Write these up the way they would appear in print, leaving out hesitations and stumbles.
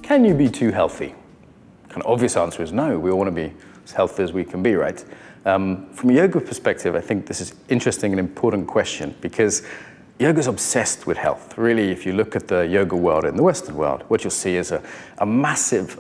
can you be too healthy? Kind of obvious answer is no. We all want to be as healthy as we can be, right? From a yoga perspective, I think this is interesting and important question because yoga is obsessed with health. Really, if you look at the yoga world in the Western world, what you'll see is a massive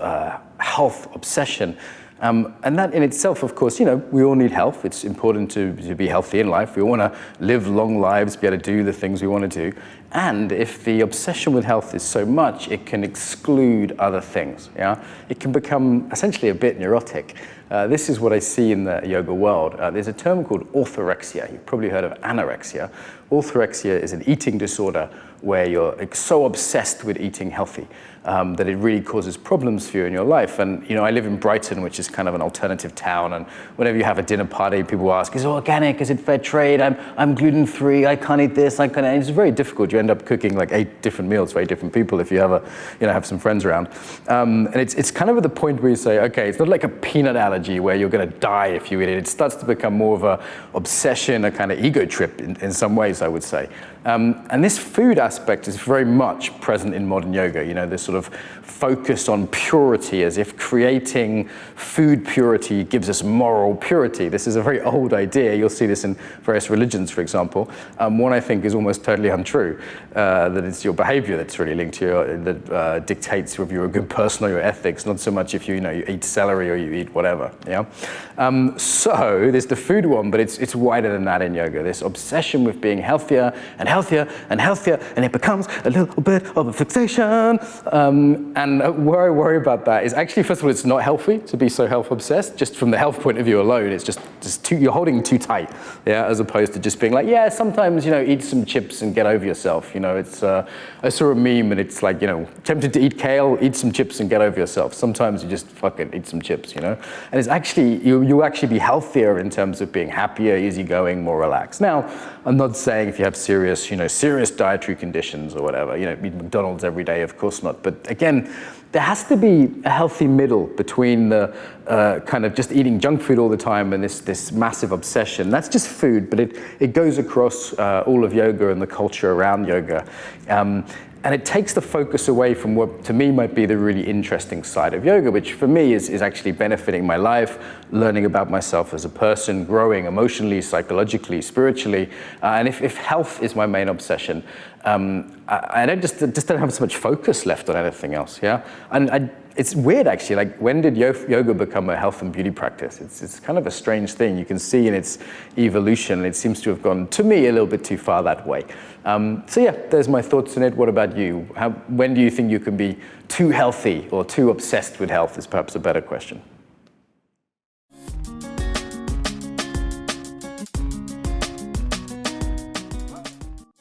health obsession. And that in itself, of course, we all need health. It's important to be healthy in life. We want to live long lives, be able to do the things we want to do. And if the obsession with health is so much, it can exclude other things. Yeah, it can become essentially a bit neurotic. This is what I see in the yoga world. There's a term called orthorexia. You've probably heard of anorexia. Orthorexia is an eating disorder where you're so obsessed with eating healthy that it really causes problems for you in your life. And I live in Brighton, which is kind of an alternative town. And whenever you have a dinner party, people ask, is it organic? Is it fair trade? I'm gluten-free. I can't eat this. I can't. And it's very difficult. You end up cooking like 8 different meals for 8 different people if you have have some friends around. And it's kind of at the point where you say, okay, it's not like a peanut allergy where you're going to die if you eat it. It starts to become more of a obsession, a kind of ego trip in some ways, I would say. And this food aspect is very much present in modern yoga. This sort of focus on purity, as if creating food purity gives us moral purity. This is a very old idea. You'll see this in various religions, for example. One I think is almost totally untrue, that it's your behavior that's really linked to that dictates whether you're a good person or your ethics, not so much if you eat celery or you eat whatever. Yeah. So there's the food one, but it's wider than that in yoga. This obsession with being healthier and healthier and healthier, and it becomes a little bit of a fixation. And where I worry about that is actually, first of all, it's not healthy to be so health obsessed. Just from the health point of view alone, it's just you're holding too tight, yeah, as opposed to just being like, yeah, sometimes eat some chips and get over yourself. It's I saw a meme and it's like tempted to eat kale, eat some chips and get over yourself. Sometimes you just fucking eat some chips, and it's actually you actually be healthier in terms of being happier, easygoing, more relaxed. Now, I'm not saying if you have serious dietary conditions or whatever, eat McDonald's every day, of course not. But again, there has to be a healthy middle between the kind of just eating junk food all the time and this massive obsession. That's just food, but it goes across all of yoga and the culture around yoga. And it takes the focus away from what, to me, might be the really interesting side of yoga, which for me is actually benefiting my life, learning about myself as a person, growing emotionally, psychologically, spiritually. And if health is my main obsession, I don't just don't have so much focus left on anything else. Yeah, and it's weird actually. Like, when did yoga become a health and beauty practice? It's kind of a strange thing. You can see in its evolution, it seems to have gone, to me, a little bit too far that way. So yeah, there's my thoughts on it. What about you? When do you think you can be too healthy or too obsessed with health is perhaps a better question.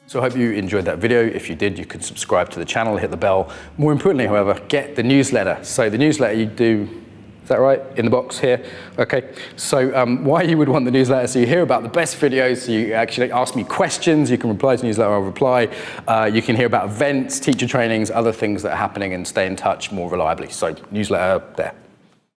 So I hope you enjoyed that video. If you did, you can subscribe to the channel, hit the bell. More importantly, however, get the newsletter. So the newsletter you do, is that right? In the box here? Okay. So why you would want the newsletter? So you hear about the best videos, so you actually ask me questions, you can reply to the newsletter, I'll reply. You can hear about events, teacher trainings, other things that are happening, and stay in touch more reliably. So newsletter there.